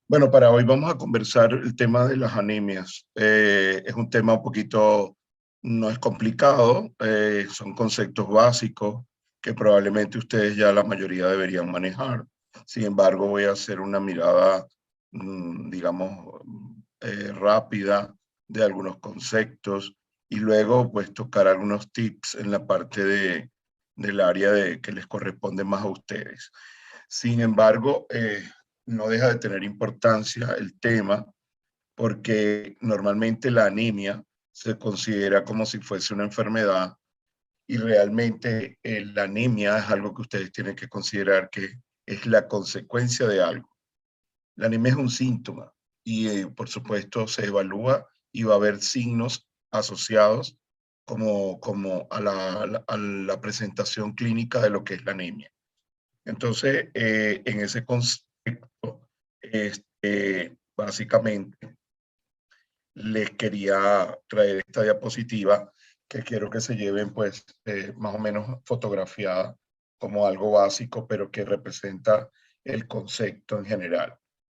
Bueno, para hoy vamos a conversar el tema de las anemias. Es un tema un poquito, no es complicado, son conceptos básicos que probablemente ustedes ya la mayoría deberían manejar. Sin embargo, voy a hacer una mirada, digamos, rápida de algunos conceptos y luego pues tocar algunos tips en la parte del área que les corresponde más a ustedes. Sin embargo, no deja de tener importancia el tema porque normalmente la anemia se considera como si fuese una enfermedad y realmente la anemia es algo que ustedes tienen que considerar que es la consecuencia de algo. La anemia es un síntoma y por supuesto se evalúa y va a haber signos asociados como a la presentación clínica de lo que es la anemia. Entonces, en ese concepto, básicamente, les quería traer esta diapositiva que quiero que se lleven, pues, más o menos fotografiada como algo básico, pero que representa el concepto en general.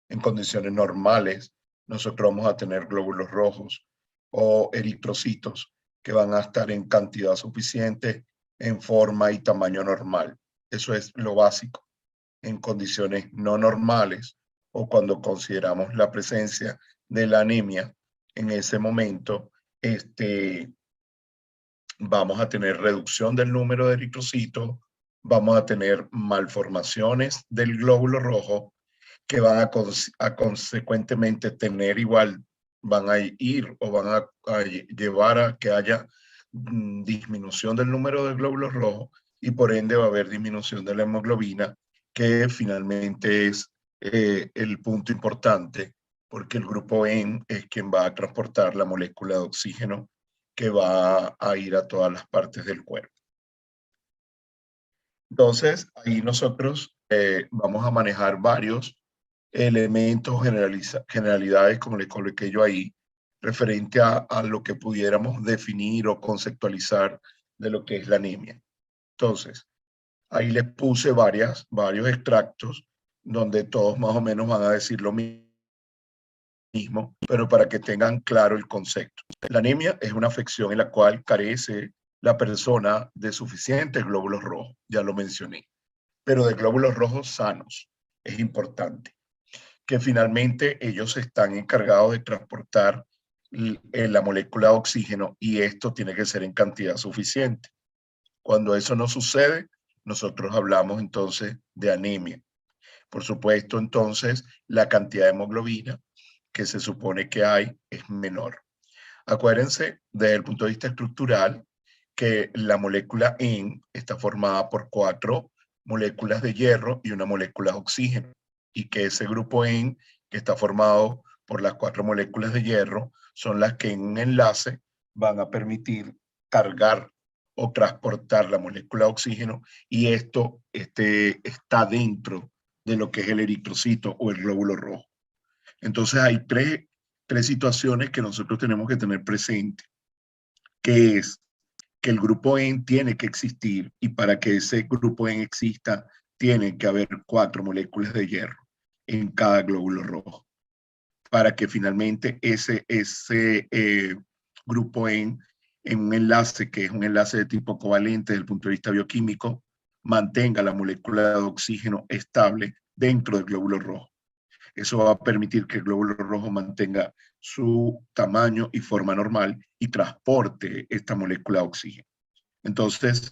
En condiciones normales, nosotros vamos a tener glóbulos rojos o eritrocitos que van a estar en cantidad suficiente, en forma y tamaño normal. Eso es lo básico. En condiciones no normales o cuando consideramos la presencia de la anemia, en ese momento vamos a tener reducción del número de eritrocitos, vamos a tener malformaciones del glóbulo rojo que van a consecuentemente tener igual, van a ir o van a llevar a que haya disminución del número de glóbulos rojos y por ende va a haber disminución de la hemoglobina, que finalmente es el punto importante, porque el grupo N es quien va a transportar la molécula de oxígeno que va a ir a todas las partes del cuerpo. Entonces, ahí nosotros vamos a manejar varios elementos, generalidades, como le coloqué yo ahí, referente a lo que pudiéramos definir o conceptualizar de lo que es la anemia. Entonces, ahí les puse varios extractos donde todos más o menos van a decir lo mismo, pero para que tengan claro el concepto. La anemia es una afección en la cual carece la persona de suficientes glóbulos rojos, ya lo mencioné, pero de glóbulos rojos sanos. Es importante que finalmente ellos están encargados de transportar la molécula de oxígeno y esto tiene que ser en cantidad suficiente. Cuando eso no sucede, nosotros hablamos entonces de anemia. Por supuesto, entonces, la cantidad de hemoglobina que se supone que hay es menor. Acuérdense, desde el punto de vista estructural, que la molécula N está formada por 4 moléculas de hierro y una molécula de oxígeno, y que ese grupo N, que está formado por las 4 moléculas de hierro, son las que en un enlace van a permitir cargar o transportar la molécula de oxígeno, y esto está dentro de lo que es el eritrocito o el glóbulo rojo. Entonces hay tres situaciones que nosotros tenemos que tener presente, que es que el grupo N tiene que existir y para que ese grupo N exista tiene que haber 4 moléculas de hierro en cada glóbulo rojo para que finalmente ese grupo N en un enlace que es un enlace de tipo covalente desde el punto de vista bioquímico mantenga la molécula de oxígeno estable dentro del glóbulo rojo. Eso va a permitir que el glóbulo rojo mantenga su tamaño y forma normal y transporte esta molécula de oxígeno. Entonces,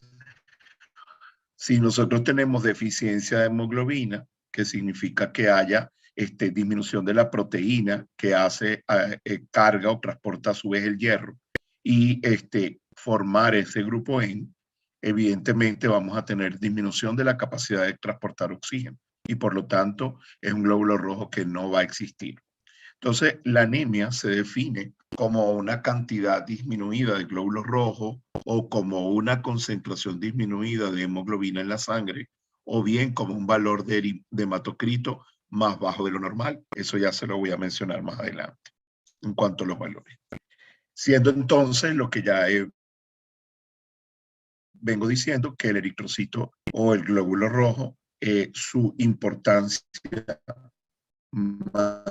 si nosotros tenemos deficiencia de hemoglobina, que significa que haya disminución de la proteína que hace carga o transporta a su vez el hierro y formar ese grupo N, evidentemente vamos a tener disminución de la capacidad de transportar oxígeno y por lo tanto es un glóbulo rojo que no va a existir. Entonces, la anemia se define como una cantidad disminuida de glóbulos rojos o como una concentración disminuida de hemoglobina en la sangre o bien como un valor de hematocrito más bajo de lo normal. Eso ya se lo voy a mencionar más adelante en cuanto a los valores. Siendo entonces lo que ya vengo diciendo que el eritrocito o el glóbulo rojo, su importancia más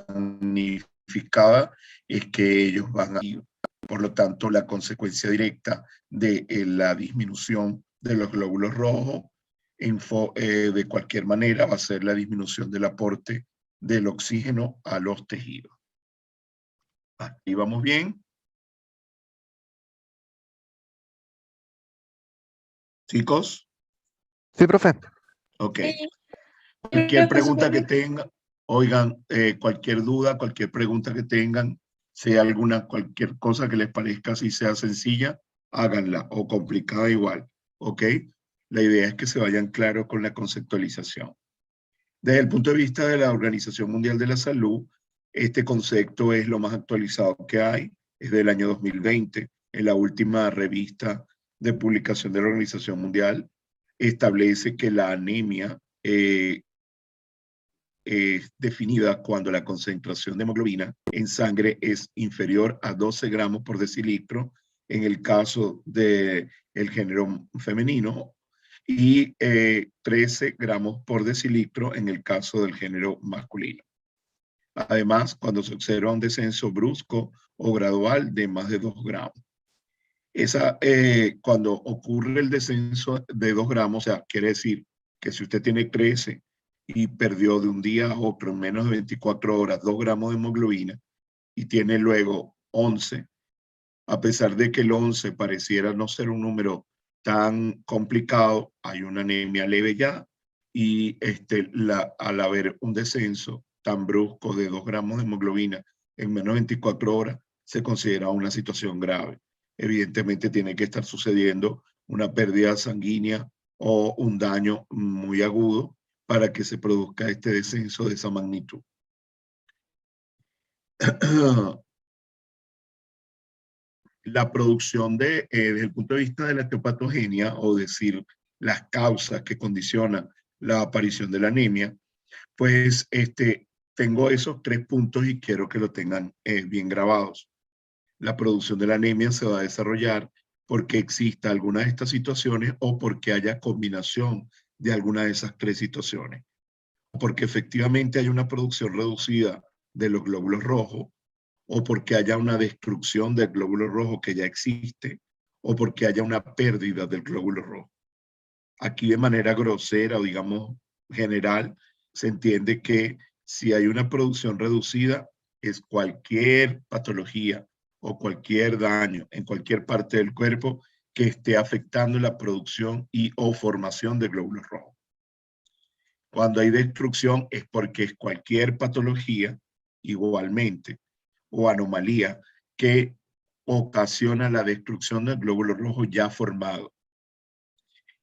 planificada es que ellos van a ir. Por lo tanto, la consecuencia directa de la disminución de los glóbulos rojos de cualquier manera va a ser la disminución del aporte del oxígeno a los tejidos. Aquí vamos bien. ¿Chicos? Sí, profe. Ok. Cualquier pregunta que tengan, oigan, cualquier duda, cualquier pregunta que tengan, sea cualquier cosa que les parezca, si sea sencilla, háganla, o complicada igual, ¿ok? La idea es que se vayan claros con la conceptualización. Desde el punto de vista de la Organización Mundial de la Salud, este concepto es lo más actualizado que hay, es del año 2020, en la última revista de publicación de la Organización Mundial, establece que la anemia es definida cuando la concentración de hemoglobina en sangre es inferior a 12 gramos por decilitro en el caso del género femenino y 13 gramos por decilitro en el caso del género masculino. Además, cuando se observa un descenso brusco o gradual de más de 2 gramos. Cuando ocurre el descenso de 2 gramos, o sea, quiere decir que si usted tiene 13 y perdió de un día a otro en menos de 24 horas 2 gramos de hemoglobina y tiene luego 11, a pesar de que el 11 pareciera no ser un número tan complicado, hay una anemia leve ya y al haber un descenso tan brusco de 2 gramos de hemoglobina en menos de 24 horas, se considera una situación grave. Evidentemente tiene que estar sucediendo una pérdida sanguínea o un daño muy agudo para que se produzca este descenso de esa magnitud. La producción desde el punto de vista de la esteatopatogenia, o decir, las causas que condicionan la aparición de la anemia, pues tengo esos 3 puntos y quiero que lo tengan bien grabados. La producción de la anemia se va a desarrollar porque exista alguna de estas situaciones o porque haya combinación de alguna de esas 3 situaciones. Porque efectivamente hay una producción reducida de los glóbulos rojos, o porque haya una destrucción del glóbulo rojo que ya existe, o porque haya una pérdida del glóbulo rojo. Aquí de manera grosera o digamos general, se entiende que si hay una producción reducida, es cualquier patología o cualquier daño en cualquier parte del cuerpo que esté afectando la producción y o formación de glóbulos rojos. Cuando hay destrucción es porque es cualquier patología igualmente o anomalía que ocasiona la destrucción del glóbulo rojo ya formado.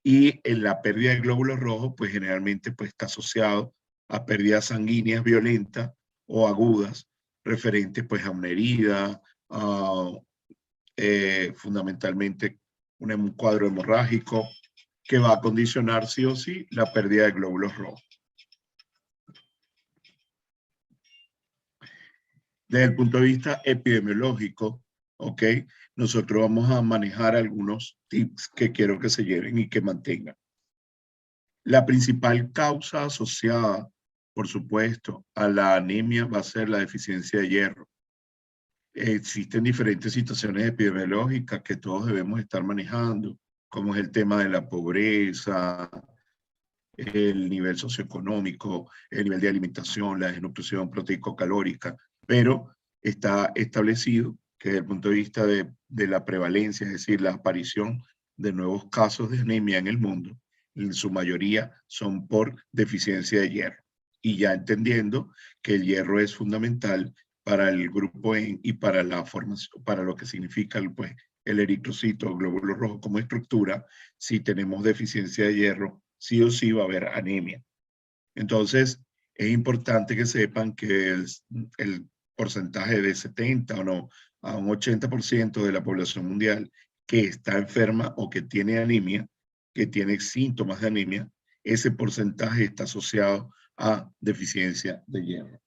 Y en la pérdida de glóbulos rojos, pues generalmente pues, está asociado a pérdidas sanguíneas violentas o agudas, referentes pues a una herida, fundamentalmente un cuadro hemorrágico, que va a condicionar sí o sí la pérdida de glóbulos rojos. Desde el punto de vista epidemiológico, ¿ok? Nosotros vamos a manejar algunos tips que quiero que se lleven y que mantengan. La principal causa asociada, por supuesto, a la anemia va a ser la deficiencia de hierro. Existen diferentes situaciones epidemiológicas que todos debemos estar manejando, como es el tema de la pobreza, el nivel socioeconómico, el nivel de alimentación, la desnutrición proteico-calórica, pero está establecido que desde el punto de vista de la prevalencia, es decir, la aparición de nuevos casos de anemia en el mundo, en su mayoría son por deficiencia de hierro. Y ya entendiendo que el hierro es fundamental para el grupo y para la formación, para lo que significa pues, el eritrocito o glóbulo rojo como estructura, si tenemos deficiencia de hierro, sí o sí va a haber anemia. Entonces, es importante que sepan que el porcentaje de 70 o no a un 80% de la población mundial que está enferma o que tiene anemia, que tiene síntomas de anemia, ese porcentaje está asociado a deficiencia de hierro.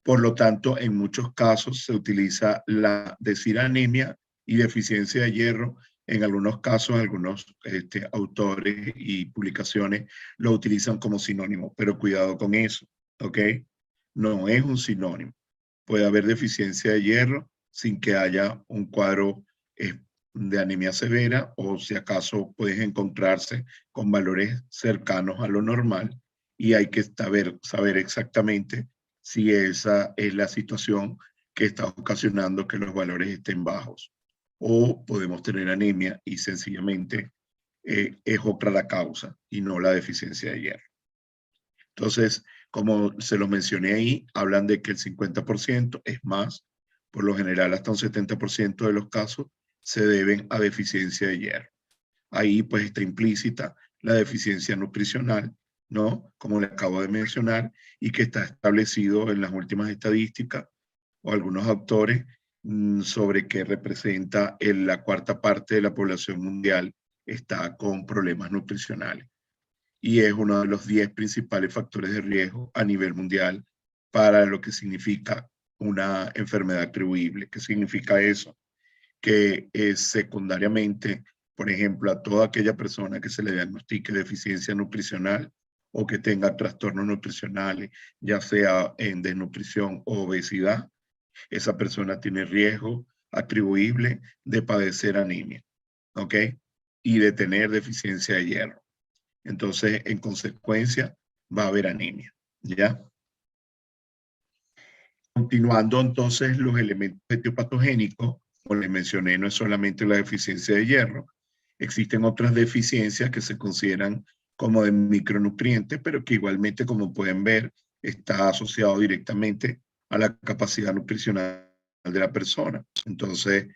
Por lo tanto, en muchos casos se utiliza decir anemia y deficiencia de hierro. En algunos casos, algunos autores y publicaciones lo utilizan como sinónimo, pero cuidado con eso, ¿ok? no es un sinónimo. Puede haber deficiencia de hierro sin que haya un cuadro de anemia severa, o si acaso puedes encontrarse con valores cercanos a lo normal, y hay que saber exactamente si esa es la situación que está ocasionando que los valores estén bajos. O podemos tener anemia y sencillamente es otra la causa y no la deficiencia de hierro. Entonces, como se lo mencioné ahí, hablan de que el 50% es más, por lo general hasta un 70% de los casos se deben a deficiencia de hierro. Ahí pues está implícita la deficiencia nutricional, ¿no? Como le acabo de mencionar, y que está establecido en las últimas estadísticas o algunos autores sobre que representa la cuarta parte de la población mundial está con problemas nutricionales. Y es uno de los 10 principales factores de riesgo a nivel mundial para lo que significa una enfermedad atribuible. ¿Qué significa eso? Que es secundariamente, por ejemplo, a toda aquella persona que se le diagnostique deficiencia nutricional o que tenga trastornos nutricionales, ya sea en desnutrición o obesidad, esa persona tiene riesgo atribuible de padecer anemia, ¿ok? Y de tener deficiencia de hierro. Entonces, en consecuencia, va a haber anemia, ¿ya? Continuando entonces los elementos etiopatogénicos, como les mencioné, no es solamente la deficiencia de hierro, existen otras deficiencias que se consideran como de micronutrientes, pero que igualmente, como pueden ver, está asociado directamente a la capacidad nutricional de la persona. Entonces,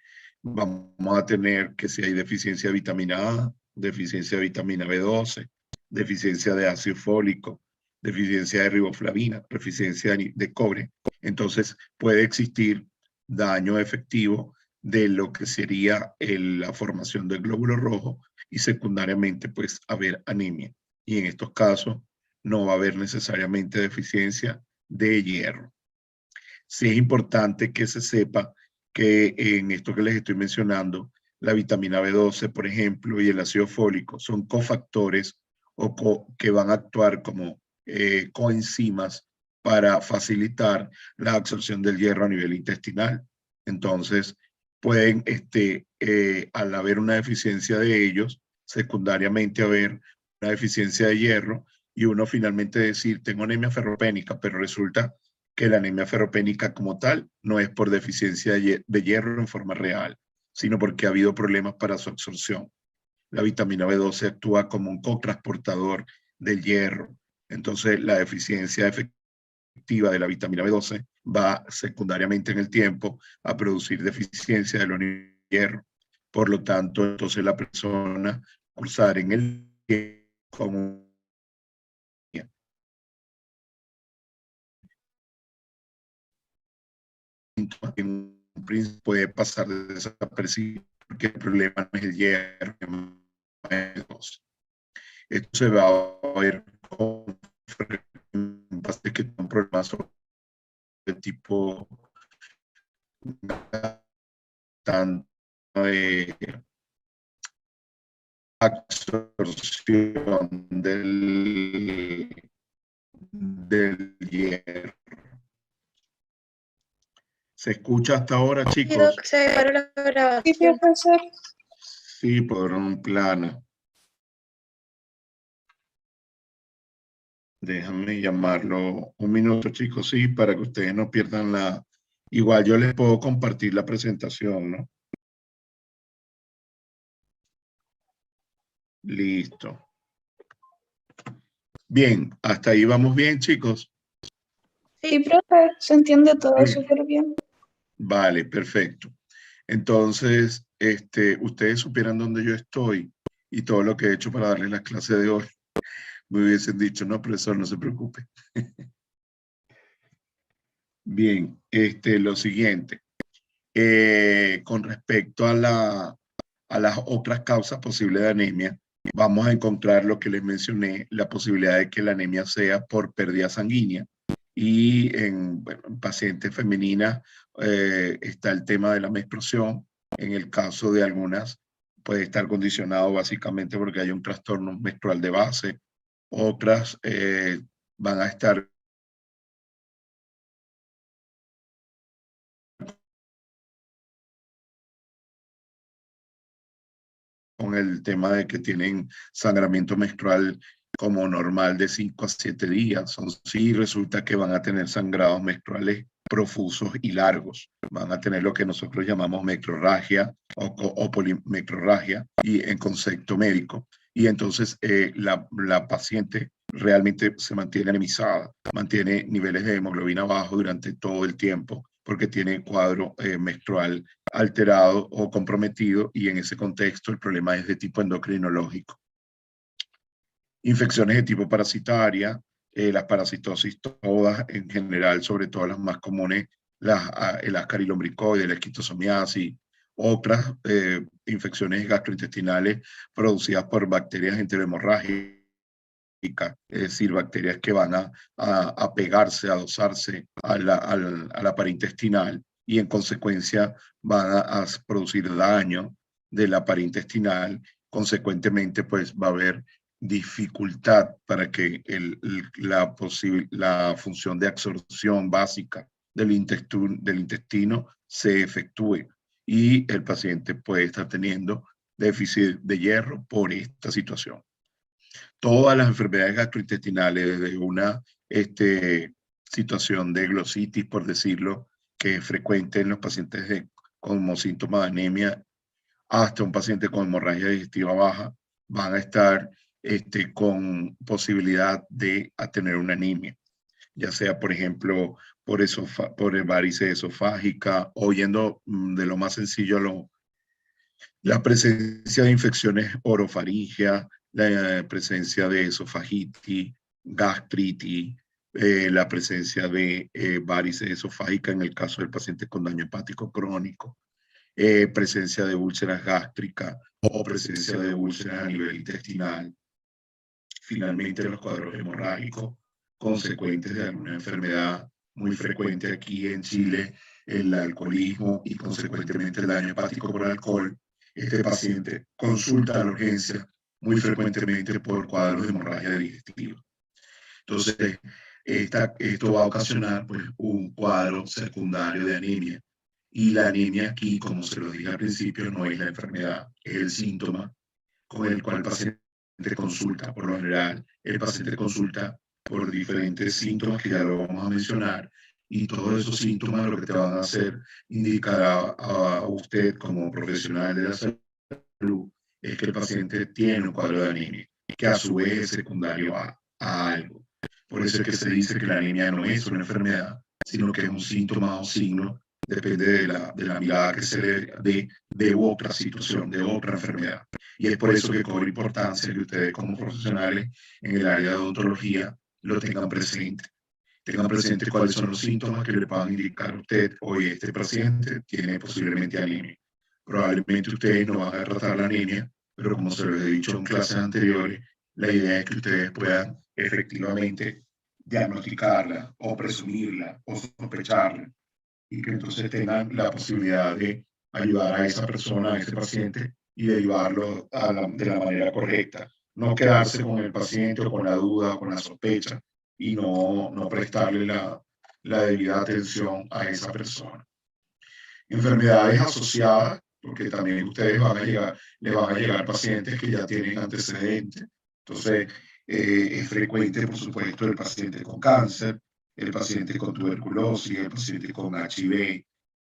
vamos a tener que si hay deficiencia de vitamina A, deficiencia de vitamina B12, deficiencia de ácido fólico, deficiencia de riboflavina, deficiencia de cobre, entonces puede existir daño efectivo de lo que sería la formación del glóbulo rojo y secundariamente pues haber anemia. Y en estos casos no va a haber necesariamente deficiencia de hierro. Sí es importante que se sepa que en esto que les estoy mencionando, la vitamina B12, por ejemplo, y el ácido fólico son cofactores que van a actuar como coenzimas para facilitar la absorción del hierro a nivel intestinal. Entonces, pueden, al haber una deficiencia de ellos, secundariamente haber una deficiencia de hierro, y uno finalmente decir, tengo anemia ferropénica, pero resulta que la anemia ferropénica como tal no es por deficiencia de hierro en forma real, sino porque ha habido problemas para su absorción. La vitamina B12 actúa como un cotransportador del hierro. Entonces, la deficiencia efectiva de la vitamina B12 va secundariamente en el tiempo a producir deficiencia del hierro. Por lo tanto, entonces la persona cursar en el como en un principio puede pasar desapercibido porque el problema no es el hierro. Esto se va a ver con frecuencia que tienen problemas de tipo tanto de absorción del hierro. ¿Se escucha hasta ahora, chicos? Se paró la grabación. Sí, por un plano. Déjame llamarlo un minuto, chicos, sí, para que ustedes no pierdan la... Igual yo les puedo compartir la presentación, ¿no? Listo. Bien, hasta ahí vamos bien, chicos. Sí, profe, se entiende todo súper bien. Vale, perfecto. Entonces, ustedes supieran dónde yo estoy y todo lo que he hecho para darles la clase de hoy. Me hubiesen dicho, no, profesor, no se preocupe. Bien, lo siguiente. Con respecto a las otras causas posibles de anemia, vamos a encontrar lo que les mencioné, la posibilidad de que la anemia sea por pérdida sanguínea. Y en pacientes femeninas está el tema de la menstruación. En el caso de algunas puede estar condicionado básicamente porque hay un trastorno menstrual de base. Otras van a estar con el tema de que tienen sangramiento menstrual como normal de 5 a 7 días. Sí, resulta que van a tener sangrados menstruales profusos y largos. Van a tener lo que nosotros llamamos metrorragia o polimetrorragia y en concepto médico. Y entonces la paciente realmente se mantiene anemizada, mantiene niveles de hemoglobina bajos durante todo el tiempo porque tiene cuadro menstrual alterado o comprometido, y en ese contexto el problema es de tipo endocrinológico. Infecciones de tipo parasitaria, las parasitosis todas en general, sobre todo las más comunes, el ascarilombricoide, la esquistosomiasis, otras infecciones gastrointestinales producidas por bacterias enterohemorrágicas, es decir, bacterias que van a pegarse, a adosarse a la pared intestinal y en consecuencia van a producir daño de la pared intestinal. Consecuentemente, pues va a haber dificultad para que la función de absorción básica del intestino se efectúe, y el paciente puede estar teniendo déficit de hierro por esta situación. Todas las enfermedades gastrointestinales, desde una situación de glositis, por decirlo, que es frecuente en los pacientes como síntoma de anemia, hasta un paciente con hemorragia digestiva baja, van a estar con posibilidad de tener una anemia, ya sea, por ejemplo, por varices esofágica, o yendo de lo más sencillo la presencia de infecciones orofaringeas, la presencia de esofagitis, gastritis, la presencia de varices esofágicas en el caso del paciente con daño hepático crónico, presencia de úlceras gástricas o presencia de úlceras a nivel intestinal. Finalmente, los cuadros hemorrágicos consecuentes de alguna enfermedad muy frecuente aquí en Chile, el alcoholismo y consecuentemente el daño hepático por alcohol. Este paciente consulta a la urgencia muy frecuentemente por cuadros de hemorragia digestiva. Entonces, esto va a ocasionar pues, un cuadro secundario de anemia. Y la anemia aquí, como se lo dije al principio, no es la enfermedad, es el síntoma con el cual el paciente consulta. Por lo general, el paciente consulta por diferentes síntomas que ya lo vamos a mencionar, y todos esos síntomas lo que te van a hacer indicar a usted como profesional de la salud es que el paciente tiene un cuadro de anemia, que a su vez es secundario a algo. Por eso es que se dice que la anemia no es una enfermedad, sino que es un síntoma o signo, depende de la mirada que se le dé, de otra situación, de otra enfermedad. Y es por eso que cobra importancia que ustedes como profesionales en el área de odontología lo tengan presente. Tengan presente cuáles son los síntomas que le puedan indicar a usted: oye, este paciente tiene posiblemente anemia. Probablemente ustedes no van a tratar la anemia, pero como se les he dicho en clases anteriores, la idea es que ustedes puedan efectivamente diagnosticarla o presumirla o sospecharla, y que entonces tengan la posibilidad de ayudar a esa persona, a ese paciente, y de ayudarlo de la manera correcta. No quedarse con el paciente o con la duda o con la sospecha y no prestarle la debida atención a esa persona. Enfermedades asociadas, porque también ustedes les van a llegar pacientes que ya tienen antecedentes. Entonces, es frecuente, por supuesto, el paciente con cáncer, el paciente con tuberculosis, el paciente con HIV,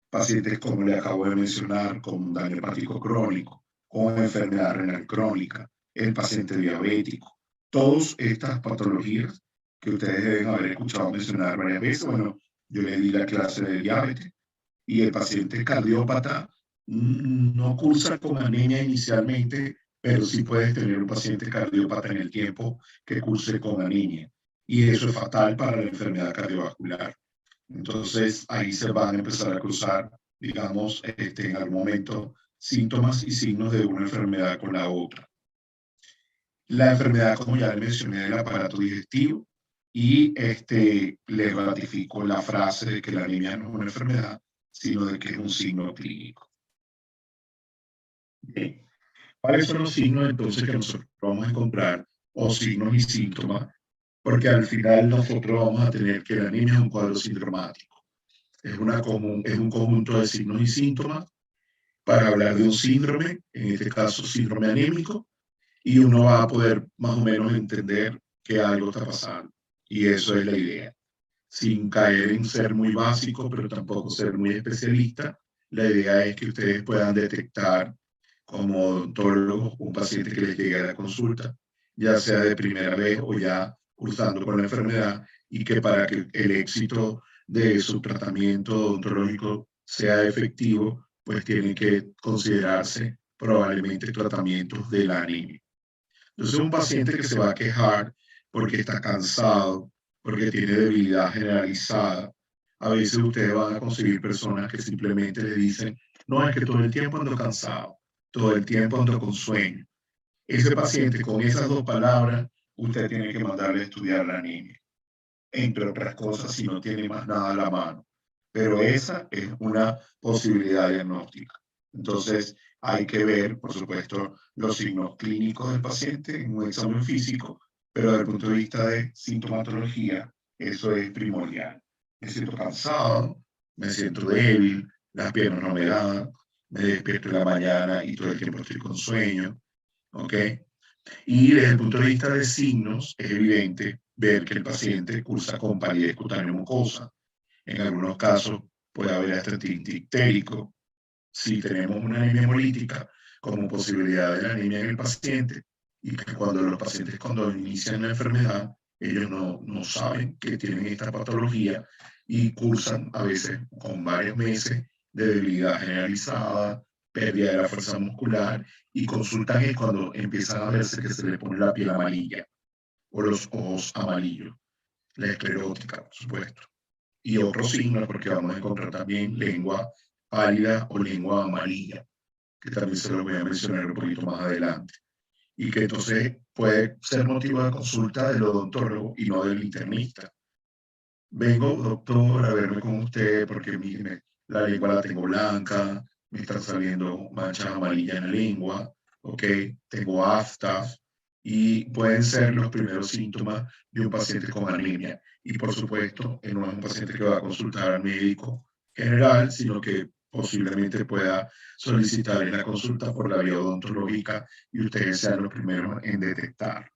pacientes, como le acabo de mencionar, con daño hepático crónico, con enfermedad renal crónica, el paciente diabético. Todas estas patologías que ustedes deben haber escuchado mencionar varias veces. Bueno, yo le di la clase de diabetes, y el paciente cardiópata no cursa con anemia inicialmente, pero sí puedes tener un paciente cardiópata en el tiempo que curse con anemia. Y eso es fatal para la enfermedad cardiovascular. Entonces, ahí se van a empezar a cruzar, digamos, en algún momento, síntomas y signos de una enfermedad con la otra. La enfermedad, como ya le mencioné, del aparato digestivo, y le ratifico la frase de que la anemia no es una enfermedad, sino de que es un signo clínico. Bien. ¿Cuáles son los signos entonces que nosotros vamos a encontrar, o signos y síntomas? Porque al final nosotros vamos a tener que la anemia es un cuadro sindromático. Es un conjunto de signos y síntomas para hablar de un síndrome, en este caso síndrome anémico, y uno va a poder más o menos entender que algo está pasando. Y eso es la idea. Sin caer en ser muy básico, pero tampoco ser muy especialista, la idea es que ustedes puedan detectar como odontólogos un paciente que les llegue a la consulta, ya sea de primera vez o ya cursando con la enfermedad, y que para que el éxito de su tratamiento odontológico sea efectivo, pues tienen que considerarse probablemente tratamientos de la anemia. Entonces, un paciente que se va a quejar porque está cansado, porque tiene debilidad generalizada, a veces ustedes van a conseguir personas que simplemente le dicen, no, es que todo el tiempo ando cansado, todo el tiempo ando con sueño. Ese paciente, con esas dos palabras, usted tiene que mandarle a estudiar la anemia, entre otras cosas, si no tiene más nada a la mano. Pero esa es una posibilidad diagnóstica. Entonces, hay que ver, por supuesto, los signos clínicos del paciente en un examen físico, pero desde el punto de vista de sintomatología, eso es primordial. Me siento cansado, me siento débil, las piernas no me dan, me despierto en la mañana y todo el tiempo estoy con sueño, ¿ok? Y desde el punto de vista de signos, es evidente ver que el paciente cursa con palidez cutánea mucosa. En algunos casos puede haber hasta tinte ictérico. Si tenemos una anemia hemolítica como posibilidad de la anemia en el paciente, y que cuando los pacientes cuando inician la enfermedad, ellos no saben que tienen esta patología y cursan a veces con varios meses de debilidad generalizada, pérdida de la fuerza muscular, y consultan es cuando empiezan a verse que se le pone la piel amarilla o los ojos amarillos, la esclerótica, por supuesto. Y otros signos, porque vamos a encontrar también lengua pálida o lengua amarilla, que también se lo voy a mencionar un poquito más adelante. Y que entonces puede ser motivo de consulta del odontólogo y no del internista. Vengo, doctor, a verme con usted porque mire, la lengua la tengo blanca, me están saliendo manchas amarillas en la lengua, ¿ok? Tengo aftas, y pueden ser los primeros síntomas de un paciente con anemia. Y por supuesto, no es un paciente que va a consultar al médico general, sino que posiblemente pueda solicitar en la consulta por la vía odontológica y ustedes sean los primeros en detectar.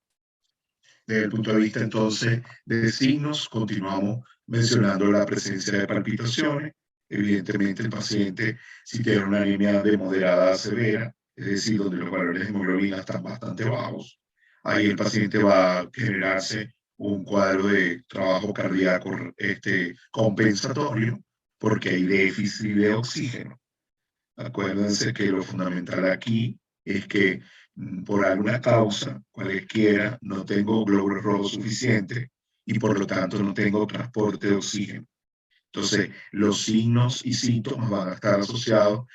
Desde el punto de vista entonces de signos, continuamos mencionando la presencia de palpitaciones. Evidentemente el paciente, si tiene una anemia de moderada a severa, es decir, donde los valores de hemoglobina están bastante bajos, ahí el paciente va a generarse un cuadro de trabajo cardíaco compensatorio, porque hay déficit de oxígeno. Acuérdense que lo fundamental aquí es que por alguna causa, cualesquiera, no tengo glóbulos rojos suficientes y por lo tanto no tengo transporte de oxígeno. Entonces, los signos y síntomas van a estar asociados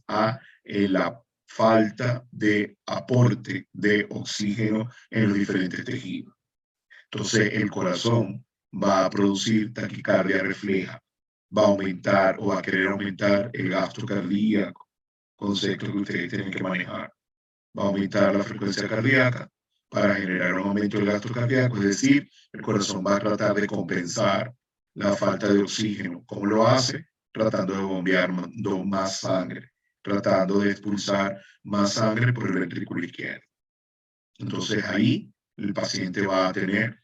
a la falta de aporte de oxígeno en los diferentes tejidos. Entonces, el corazón va a producir taquicardia refleja, va a aumentar o va a querer aumentar el gasto cardíaco, concepto que ustedes tienen que manejar. Va a aumentar la frecuencia cardíaca para generar un aumento del gasto cardíaco, es decir, el corazón va a tratar de compensar la falta de oxígeno. ¿Cómo lo hace? Tratando de bombear más sangre, tratando de expulsar más sangre por el ventrículo izquierdo. Entonces ahí el paciente va a tener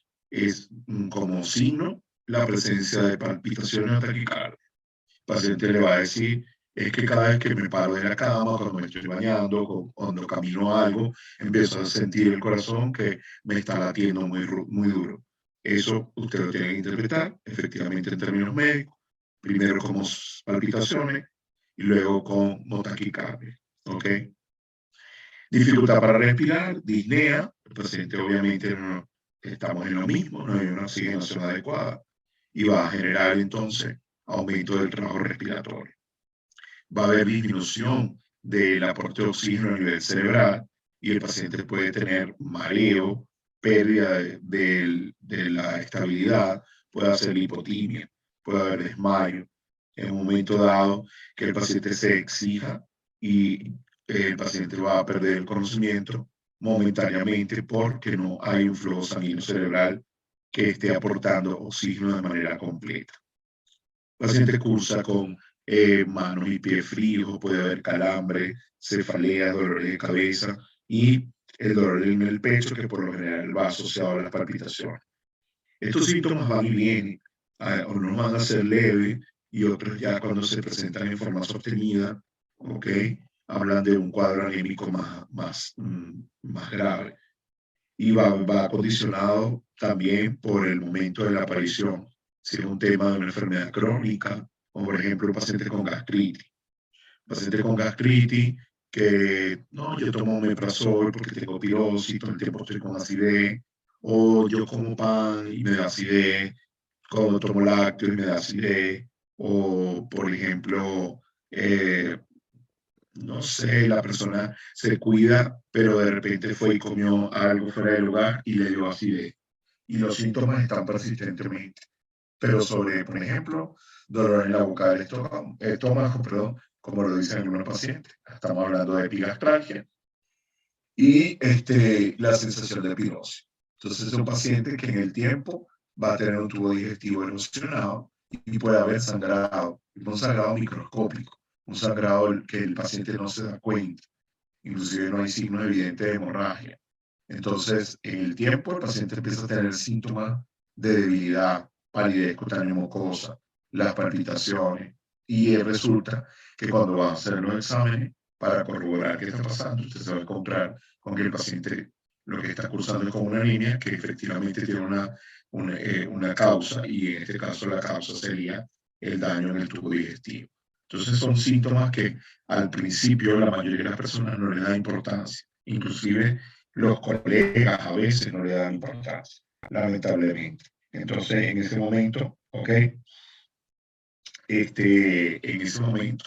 como signo la presencia de palpitaciones o taquicardia. El paciente le va a decir, es que cada vez que me paro de la cama, cuando me estoy bañando, cuando camino algo, empiezo a sentir el corazón que me está latiendo muy duro. Eso usted lo tiene que interpretar, efectivamente, en términos médicos, primero como palpitaciones y luego como taquicardia, ¿ok? Dificultad para respirar, disnea, el paciente obviamente no estamos en lo mismo, no hay una oxigenación adecuada y va a generar entonces aumento del trabajo respiratorio. Va a haber disminución del aporte de oxígeno a nivel cerebral y el paciente puede tener mareo, pérdida de la estabilidad, puede hacer hipotimia, puede haber desmayo. En un momento dado que el paciente se exija y el paciente va a perder el conocimiento momentáneamente porque no hay un flujo sanguíneo cerebral que esté aportando oxígeno de manera completa. El paciente cursa con manos y pies fríos, puede haber calambre, cefalea, dolores de cabeza y el dolor en el pecho, que por lo general va asociado a las palpitaciones. Estos síntomas van y vienen, unos van a ser leves y otros ya cuando se presentan en forma sostenida, ¿ok? Hablan de un cuadro anémico más grave y va condicionado también por el momento de la aparición. Si es un tema de una enfermedad crónica, o por ejemplo un paciente con gastritis. Paciente con gastritis que, no, yo tomo omeprazol porque tengo pirosis, todo el tiempo estoy con acidez, o yo como pan y me da acidez, cuando tomo lácteos y me da acidez, o por ejemplo, no sé, la persona se cuida, pero de repente fue y comió algo fuera del lugar y le dio acidez. Y los síntomas están persistentemente. Pero sobre, por ejemplo, dolor en la boca del estómago, perdón, como lo dicen algunos pacientes. Estamos hablando de epigastralgia y la sensación de pirosis. Entonces es un paciente que en el tiempo va a tener un tubo digestivo erosionado y puede haber sangrado, un sangrado microscópico, un sangrado que el paciente no se da cuenta, inclusive no hay signos evidentes de hemorragia. Entonces, en el tiempo el paciente empieza a tener síntomas de debilidad, palidez cutánea mucosa, las palpitaciones, y resulta que cuando va a hacer los exámenes para corroborar qué está pasando, usted se va a encontrar con que el paciente lo que está cursando es con una anemia que efectivamente tiene una causa, y en este caso la causa sería el daño en el tubo digestivo. Entonces son síntomas que al principio la mayoría de las personas no le da importancia, inclusive los colegas a veces no le dan importancia, lamentablemente. Entonces en ese momento, ¿ok? En ese momento,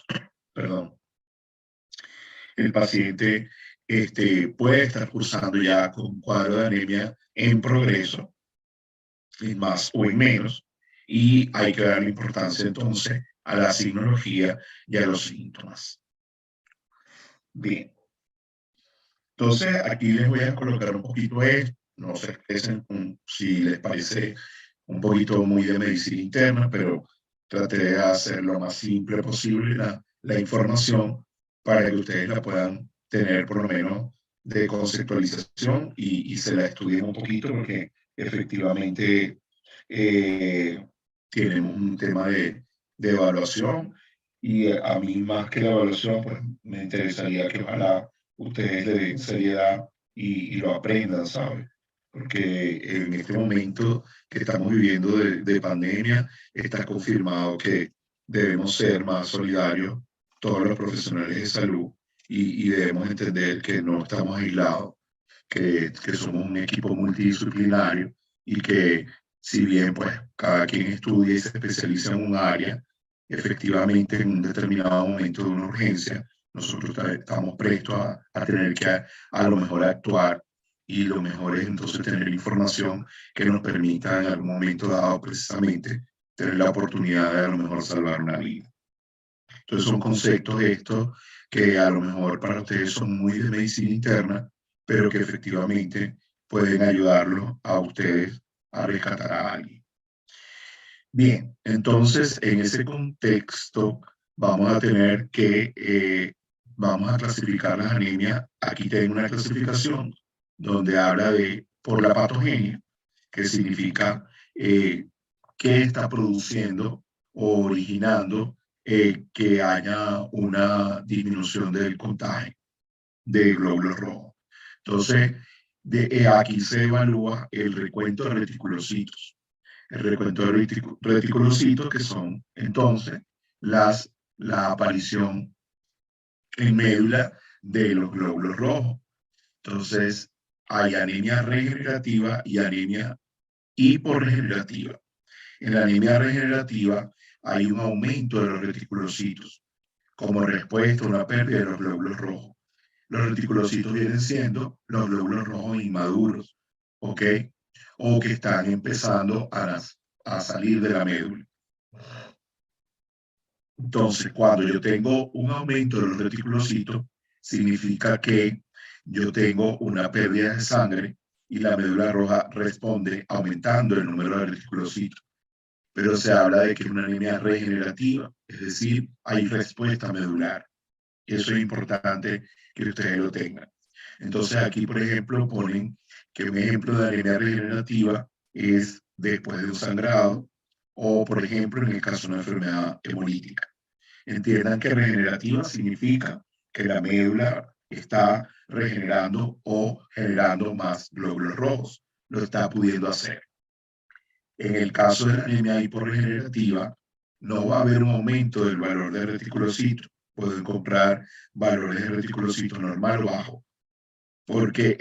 perdón, el paciente puede estar cursando ya con un cuadro de anemia en progreso, en más o en menos, y hay que darle importancia entonces a la signología y a los síntomas. Bien. Entonces, aquí les voy a colocar un poquito esto, no se expresen si les parece un poquito muy de medicina interna, pero traté de hacer lo más simple posible la información para que ustedes la puedan tener por lo menos de conceptualización y se la estudien un poquito, porque efectivamente tenemos un tema de evaluación, y a mí más que la evaluación, pues me interesaría que ojalá ustedes le den seriedad y lo aprendan, ¿sabes? Porque en este momento que estamos viviendo de pandemia, está confirmado que debemos ser más solidarios todos los profesionales de salud, y debemos entender que no estamos aislados, que somos un equipo multidisciplinario, y que si bien pues cada quien estudia y se especializa en un área, efectivamente en un determinado momento de una urgencia, nosotros estamos prestos a tener que a lo mejor actuar, y lo mejor es entonces tener información que nos permita en algún momento dado precisamente tener la oportunidad de a lo mejor salvar una vida. Entonces son conceptos estos que a lo mejor para ustedes son muy de medicina interna, pero que efectivamente pueden ayudarlos a ustedes a rescatar a alguien. Bien, entonces en ese contexto vamos a tener que, vamos a clasificar las anemias. Aquí tengo una clasificación donde habla de por la patogenia, que significa qué está produciendo o originando que haya una disminución del contagio de glóbulos rojos. Entonces, aquí se evalúa el recuento de reticulocitos. El recuento de reticulocitos, que son entonces la aparición en médula de los glóbulos rojos. Entonces, hay anemia regenerativa y anemia hiporregenerativa. En la anemia regenerativa hay un aumento de los reticulocitos como respuesta a una pérdida de los glóbulos rojos. Los reticulocitos vienen siendo los glóbulos rojos inmaduros, ¿ok? O que están empezando a salir de la médula. Entonces, cuando yo tengo un aumento de los reticulocitos, significa que yo tengo una pérdida de sangre y la médula roja responde aumentando el número de reticulocitos. pero se habla de que es una anemia regenerativa, es decir, hay respuesta medular. Eso es importante que ustedes lo tengan. Entonces aquí, por ejemplo, ponen que un ejemplo de anemia regenerativa es después de un sangrado o, por ejemplo, en el caso de una enfermedad hemolítica. Entiendan que regenerativa significa que la médula está regenerando o generando más glóbulos rojos. Lo está pudiendo hacer. En el caso de la anemia hiporregenerativa, no va a haber un aumento del valor de reticulocito. Pueden comprar valores de reticulocito normal o bajo, porque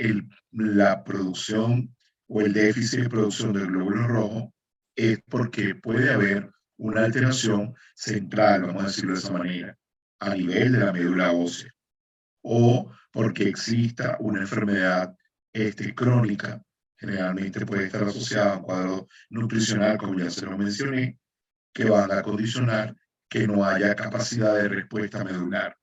la producción o el déficit de producción del glóbulo rojo es porque puede haber una alteración central, vamos a decirlo de esa manera, a nivel de la médula ósea, o porque exista una enfermedad crónica, generalmente puede estar asociada a un cuadro nutricional, como ya se lo mencioné, que van a condicionar que no haya capacidad de respuesta medular.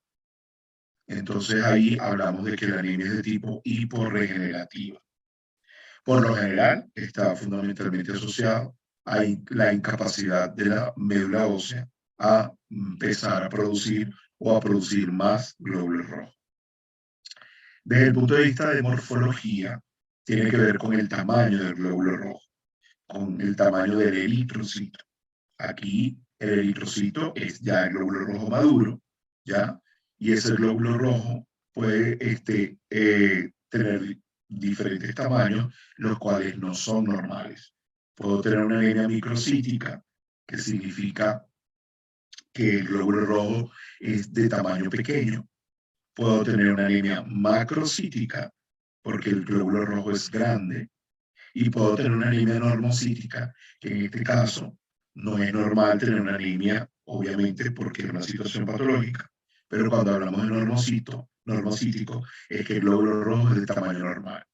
Entonces ahí hablamos de que la anemia es de tipo hiporregenerativa. Por lo general, está fundamentalmente asociado a la incapacidad de la médula ósea a empezar a producir o a producir más glóbulos rojos. Desde el punto de vista de morfología, tiene que ver con el tamaño del glóbulo rojo, con el tamaño del eritrocito. Aquí el eritrocito es ya el glóbulo rojo maduro, ¿ya? Y ese glóbulo rojo puede tener diferentes tamaños, los cuales no son normales. Puedo tener una anemia microcítica, que significa que el glóbulo rojo es de tamaño pequeño. Puedo tener una anemia macrocítica, porque el glóbulo rojo es grande. Y puedo tener una anemia normocítica, que en este caso no es normal tener una anemia, obviamente, porque es una situación patológica. Pero cuando hablamos de normocítico, es que el glóbulo rojo es de tamaño normal.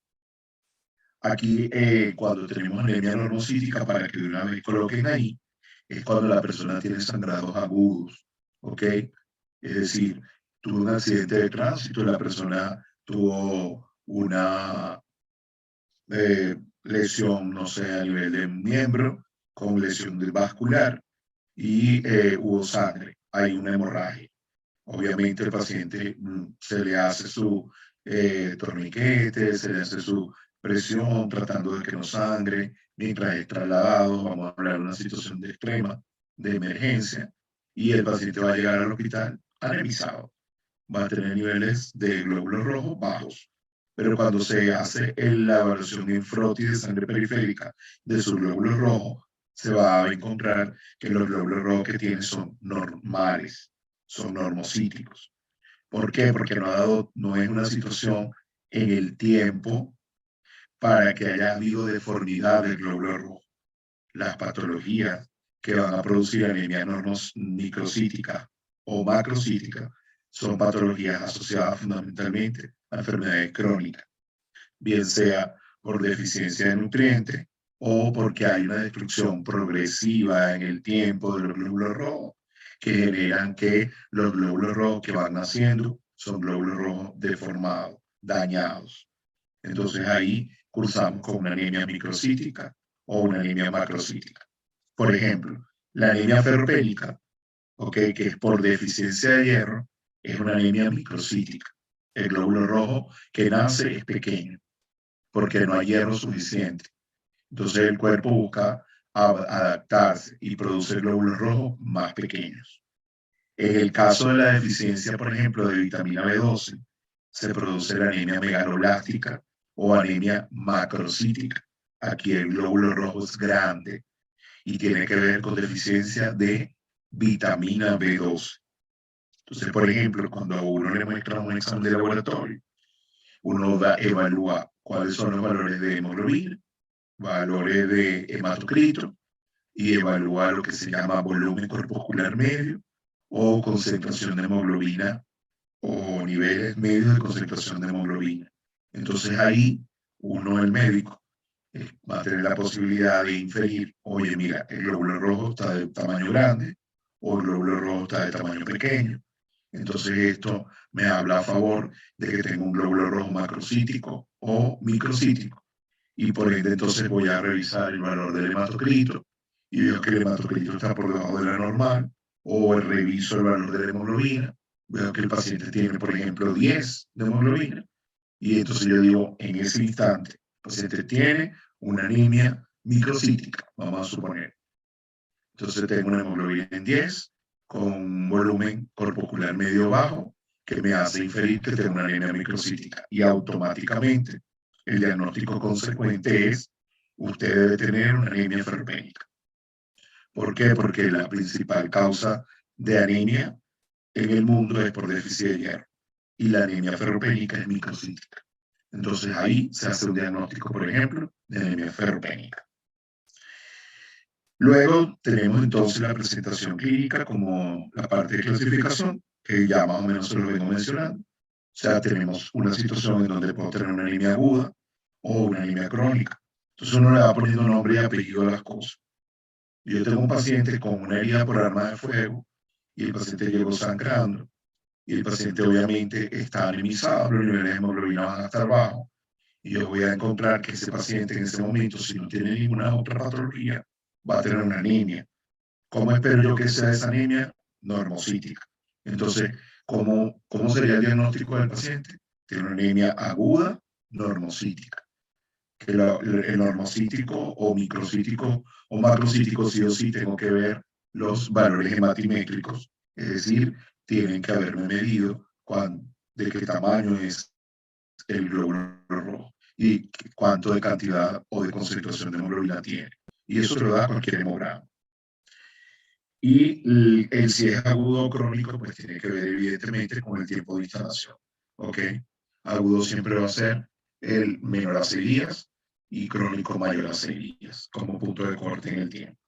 Aquí, cuando tenemos anemia normocítica, para que de una vez coloquen ahí, es cuando la persona tiene sangrados agudos, ¿ok? Es decir, tuvo un accidente de tránsito, la persona tuvo una lesión, no sé, a nivel de miembro, con lesión del vascular y hubo sangre, hay una hemorragia. Obviamente el paciente se le hace su torniquete, se le hace su presión tratando de que no sangre, mientras es trasladado, vamos a hablar de una situación de extrema, de emergencia, y el paciente va a llegar al hospital anemizado, va a tener niveles de glóbulos rojos bajos. Pero cuando se hace la evaluación en frotis de sangre periférica de su glóbulo rojo, se va a encontrar que los glóbulos rojos que tiene son normales, son normocíticos. ¿Por qué? Porque no es una situación en el tiempo para que haya habido deformidad del glóbulo rojo. Las patologías que van a producir anemia microcítica o macrocítica son patologías asociadas fundamentalmente a enfermedades crónicas, bien sea por deficiencia de nutrientes o porque hay una destrucción progresiva en el tiempo de los glóbulos rojos, que generan que los glóbulos rojos que van naciendo son glóbulos rojos deformados, dañados. Entonces ahí cursamos con una anemia microcítica o una anemia macrocítica. Por ejemplo, la anemia ferropénica, que es por deficiencia de hierro, es una anemia microcítica. El glóbulo rojo que nace es pequeño porque no hay hierro suficiente. Entonces el cuerpo busca adaptarse y produce glóbulos rojos más pequeños. En el caso de la deficiencia, por ejemplo, de vitamina B12, se produce la anemia megaloblástica o anemia macrocítica. Aquí el glóbulo rojo es grande y tiene que ver con deficiencia de vitamina B12. Entonces, por ejemplo, cuando a uno le muestra un examen de laboratorio, uno evalúa cuáles son los valores de hemoglobina, valores de hematocrito y evalúa lo que se llama volumen corpuscular medio o concentración de hemoglobina o niveles medios de concentración de hemoglobina. Entonces ahí uno, el médico, va a tener la posibilidad de inferir, oye, mira, el glóbulo rojo está de tamaño grande o el glóbulo rojo está de tamaño pequeño. Entonces esto me habla a favor de que tengo un glóbulo rojo macrocítico o microcítico. Y por ende entonces voy a revisar el valor del hematocrito y veo que el hematocrito está por debajo de la normal, o reviso el valor de la hemoglobina, veo que el paciente tiene, por ejemplo, 10 de hemoglobina, y entonces yo digo, en ese instante, el paciente tiene una anemia microcítica, vamos a suponer. Entonces tengo una hemoglobina en 10, con un volumen corpocular medio bajo, que me hace inferir que tengo una anemia microcítica. Y automáticamente el diagnóstico consecuente es, usted debe tener una anemia ferropénica. ¿Por qué? Porque la principal causa de anemia en el mundo es por déficit de hierro. Y la anemia ferropénica es microcítica. Entonces ahí se hace un diagnóstico, por ejemplo, de anemia ferropénica. Luego tenemos entonces la presentación clínica como la parte de clasificación, que ya más o menos se lo vengo mencionando. O sea, tenemos una situación en donde puedo tener una anemia aguda o una anemia crónica. Entonces uno le va poniendo nombre y apellido a las cosas. Yo tengo un paciente con una herida por arma de fuego y el paciente llegó sangrando y el paciente obviamente está anemizado, los niveles de hemoglobina van a estar bajos y yo voy a encontrar que ese paciente en ese momento, si no tiene ninguna otra patología, va a tener una anemia. ¿Cómo espero yo que sea esa anemia? Normocítica. Entonces, ¿cómo sería el diagnóstico del paciente? Tiene una anemia aguda normocítica. Que el normocítico o microcítico o macrocítico sí o sí tengo que ver los valores hematimétricos, es decir, tienen que haberme medido de qué tamaño es el glóbulo rojo y cuánto de cantidad o de concentración de hemoglobina tiene. Y eso lo da cualquier hemograma. Y si es agudo o crónico, pues tiene que ver evidentemente con el tiempo de instalación. ¿Ok? Agudo siempre va a ser el menor a 6 días y crónico mayor a 6 días, como punto de corte en el tiempo.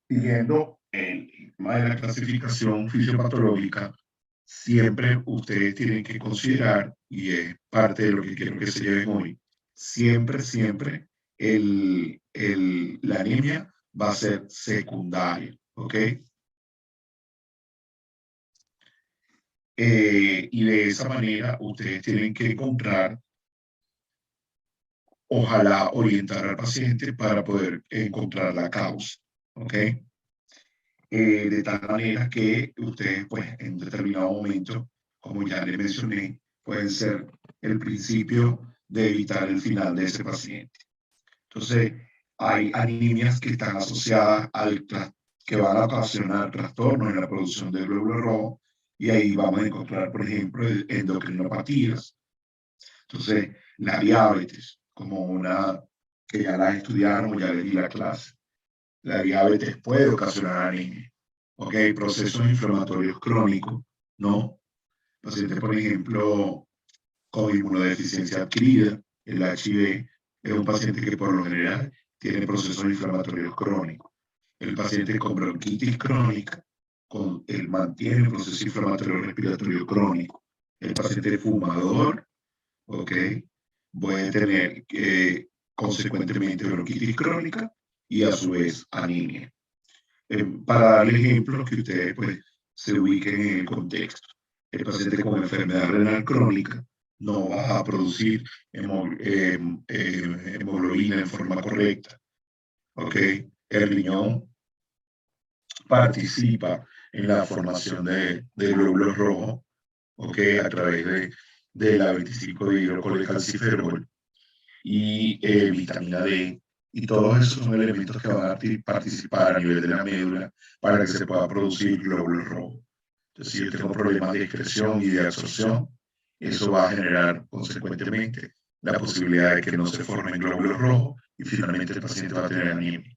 Siguiendo el tema de la clasificación fisiopatológica, siempre ustedes tienen que considerar, y es parte de lo que quiero que se lleven hoy, siempre la anemia va a ser secundaria, ¿ok? Y de esa manera ustedes tienen que encontrar, ojalá orientar al paciente para poder encontrar la causa, ¿ok? De tal manera que ustedes, pues, en determinado momento, como ya les mencioné, pueden ser el principio de evitar el final de ese paciente. Entonces, hay anemias que están asociadas que van a ocasionar trastornos en la producción del glóbulo rojo, y ahí vamos a encontrar, por ejemplo, endocrinopatías. Entonces, la diabetes, como una que ya la estudiaron, ya les di la clase. La diabetes puede ocasionar anemia. ¿Ok? Procesos inflamatorios crónicos, ¿no? Pacientes, por ejemplo, con inmunodeficiencia adquirida, el HIV, es un paciente que por lo general tiene procesos inflamatorios crónicos. El paciente con bronquitis crónica, él mantiene el proceso inflamatorio respiratorio crónico. El paciente fumador, ¿ok? Puede tener consecuentemente bronquitis crónica y a su vez anemia. Para darle ejemplos que ustedes pues, se ubiquen en el contexto. El paciente con enfermedad renal crónica no va a producir hemoglobina en forma correcta. ¿Ok? El riñón participa en la formación de glóbulos rojos, ¿ok? A través de la 25-dihidrocolecalciferol y vitamina D. Y todos esos son elementos que van a participar a nivel de la médula para que se pueda producir glóbulos rojos. Entonces, si yo tengo problemas de excreción y de absorción, eso va a generar consecuentemente la posibilidad de que no se formen glóbulos rojos y finalmente el paciente va a tener anemia.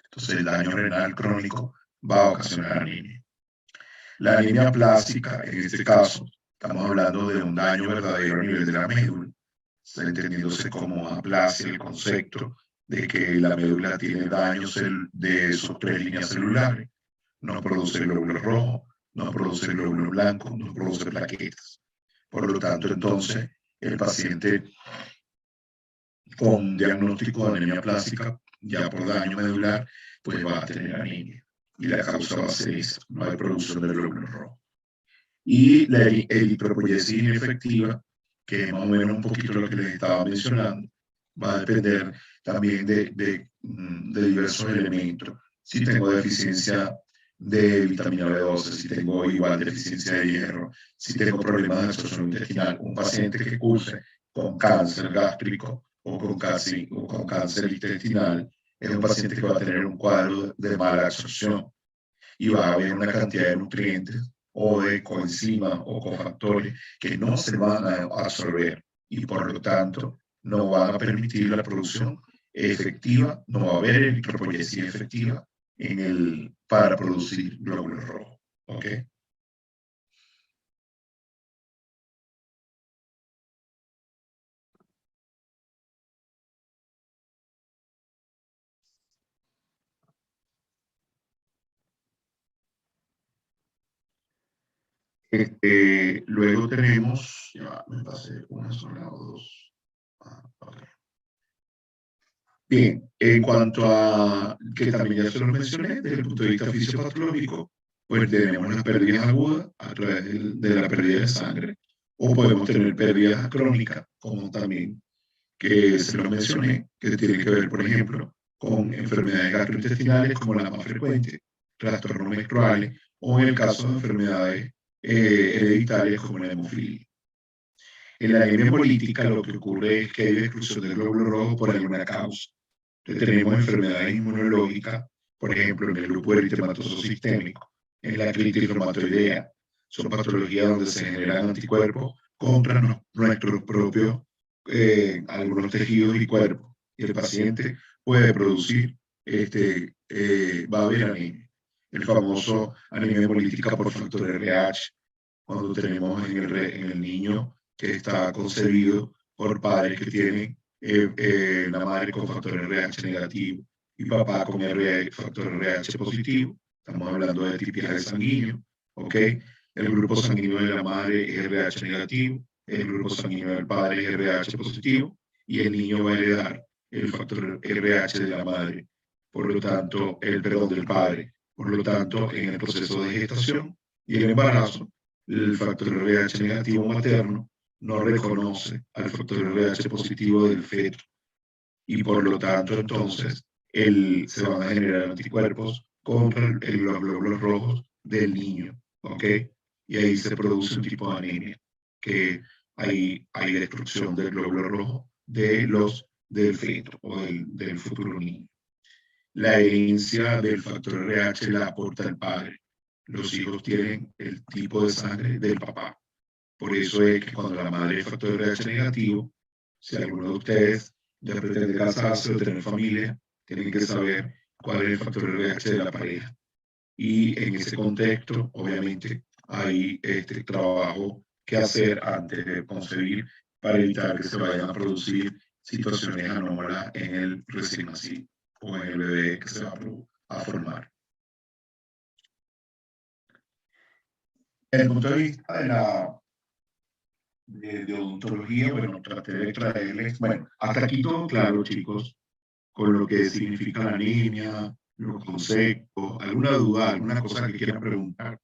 Entonces, el daño renal crónico va a ocasionar anemia. La anemia plástica, en este caso, estamos hablando de un daño verdadero a nivel de la médula, entendiéndose como aplasia el concepto de que la médula tiene daños de sus 3 líneas celulares. No produce glóbulos rojos, no produce glóbulos blancos, no produce plaquetas. Por lo tanto, entonces, el paciente con diagnóstico de anemia plástica, ya por daño medular, pues va a tener anemia. Y la causa va a ser esa, no hay producción de glóbulos rojos. Y la eritropoyetina efectiva, que es más o menos un poquito lo que les estaba mencionando, va a depender también de diversos elementos. Si tengo deficiencia de vitamina B12, si tengo igual deficiencia de hierro, si tengo problemas de absorción intestinal, un paciente que curse con cáncer gástrico o con cáncer intestinal, es un paciente que va a tener un cuadro de mala absorción y va a haber una cantidad de nutrientes o de coenzimas o cofactores que no se van a absorber y por lo tanto no van a permitir la producción efectiva, no va a haber eritropoyesis efectiva para producir glóbulos rojos. ¿Ok? Luego tenemos, ya me pasé una sola o dos. Okay. Bien, en cuanto a, que también ya se lo mencioné, desde el punto de vista fisiopatológico, pues tenemos las pérdidas agudas a través de la pérdida de sangre, o podemos tener pérdidas crónicas, como también que se lo mencioné, que tiene que ver, por ejemplo, con enfermedades gastrointestinales como la más frecuente, trastornos menstruales, o en el caso de enfermedades hereditarias como la hemofilia. En la anemia hemolítica lo que ocurre es que hay exclusión del glóbulo rojo por alguna causa. Entonces tenemos enfermedades inmunológicas, por ejemplo, en el grupo eritematoso sistémico, en la artritis reumatoidea. Son patologías donde se generan anticuerpos contra nuestros propios algunos tejidos y cuerpos. Y el paciente puede producir, va a haber anemia. El famoso anemia hemolítica por factor RH, cuando tenemos en el niño que está concebido por padres que tienen la madre con factor RH negativo y papá con factor RH positivo. Estamos hablando de tipiaje sanguíneo, ¿ok? El grupo sanguíneo de la madre es RH negativo, el grupo sanguíneo del padre es RH positivo y el niño va a heredar el factor RH de la madre, por lo tanto, perdón, del padre. Por lo tanto, en el proceso de gestación y el embarazo, el factor RH negativo materno no reconoce al factor RH positivo del feto y por lo tanto entonces se van a generar anticuerpos contra los glóbulos rojos del niño, ¿ok? Y ahí se produce un tipo de anemia, que hay destrucción del glóbulo rojo del feto o del futuro niño. La herencia del factor RH la aporta el padre. Los hijos tienen el tipo de sangre del papá. Por eso es que cuando la madre es factor RH negativo, si alguno de ustedes ya pretende casarse o tener familia, tienen que saber cuál es el factor RH de la pareja. Y en ese contexto, obviamente, hay trabajo que hacer antes de concebir para evitar que se vayan a producir situaciones anómalas en el recién nacido o en el bebé que se va a formar. Desde el punto de vista de odontología, bueno, traté de traerles, bueno, hasta aquí todo claro, chicos, con lo que significa la anemia, los conceptos, alguna duda, alguna cosa que quieran preguntar.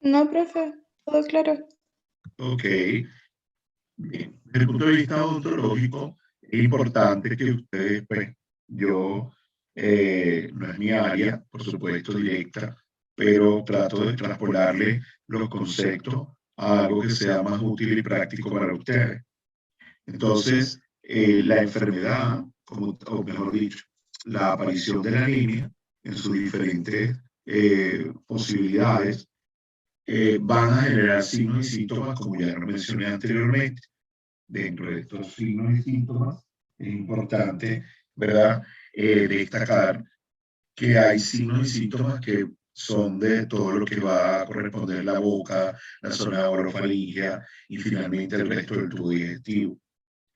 No, profe, todo claro. Ok, bien. Desde el punto de vista odontológico, es importante que ustedes, pues, yo, no es mi área, por supuesto, directa, pero trato de traspolarle los conceptos a algo que sea más útil y práctico para ustedes. Entonces, la enfermedad, o mejor dicho, la aparición de la anemia en sus diferentes posibilidades, van a generar signos y síntomas, como ya lo mencioné anteriormente. Dentro de estos signos y síntomas, es importante, ¿verdad?, destacar que hay signos y síntomas que son de todo lo que va a corresponder la boca, la zona de orofaringe y finalmente el resto del tubo digestivo.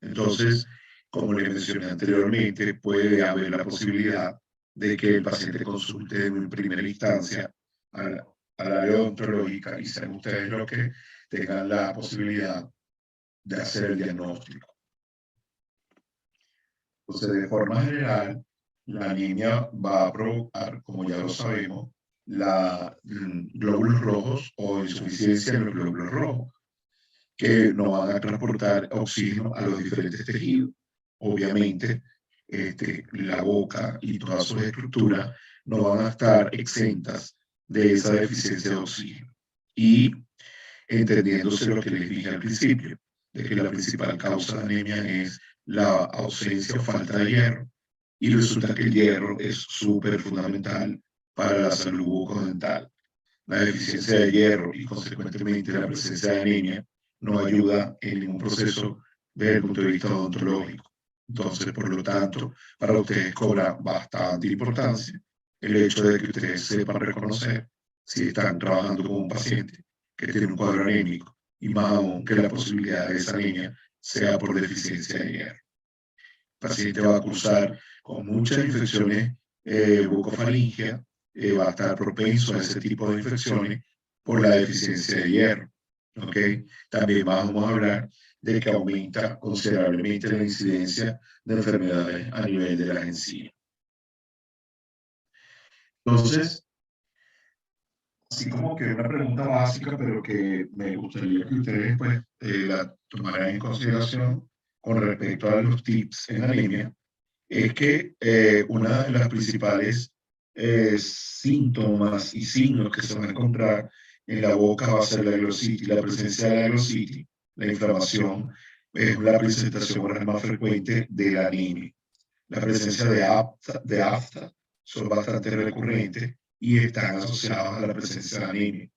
Entonces, como le mencioné anteriormente, puede haber la posibilidad de que el paciente consulte en primera instancia al área odontológica y sean ustedes los que tengan la posibilidad de hacer el diagnóstico. Entonces, de forma general, la anemia va a provocar, como ya lo sabemos, glóbulos rojos o insuficiencia en los glóbulos rojos, que no van a transportar oxígeno a los diferentes tejidos. obviamente la boca y todas sus estructuras no van a estar exentas de esa deficiencia de oxígeno. Y entendiéndose lo que les dije al principio, de que la principal causa de anemia es la ausencia o falta de hierro, y resulta que el hierro es súper fundamental para la salud bucodental. La deficiencia de hierro y consecuentemente la presencia de anemia no ayuda en ningún proceso desde el punto de vista odontológico. Entonces, por lo tanto, para ustedes cobra bastante importancia el hecho de que ustedes sepan reconocer si están trabajando con un paciente que tiene un cuadro anémico y más aún que la posibilidad de esa anemia sea por deficiencia de hierro. El paciente va a cursar con muchas infecciones bucofaringeas, va a estar propenso a ese tipo de infecciones por la deficiencia de hierro. ¿Okay? También vamos a hablar de que aumenta considerablemente la incidencia de enfermedades a nivel de las encías. Entonces, así como que una pregunta básica, pero que me gustaría que ustedes pues, la tomaran en consideración con respecto a los tips en anemia, es que una de las principales síntomas y signos que se van a encontrar en la boca va a ser la glositis. La presencia de la glositis, la inflamación, es la presentación más frecuente de la anemia. La presencia de afta son bastante recurrentes y están asociados a la presencia de anemia.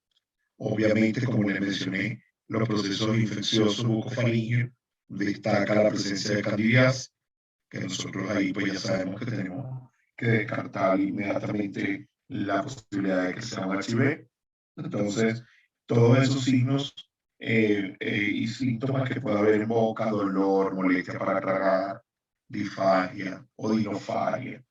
Obviamente, como les mencioné, los procesos infecciosos bucofaringeos destaca la presencia de candidiasis, que nosotros ahí pues ya sabemos que tenemos que descartar inmediatamente la posibilidad de que sea un HIV. Entonces, todos esos signos y síntomas que puede haber en boca, dolor, molestia para tragar, disfagia o dinofagia,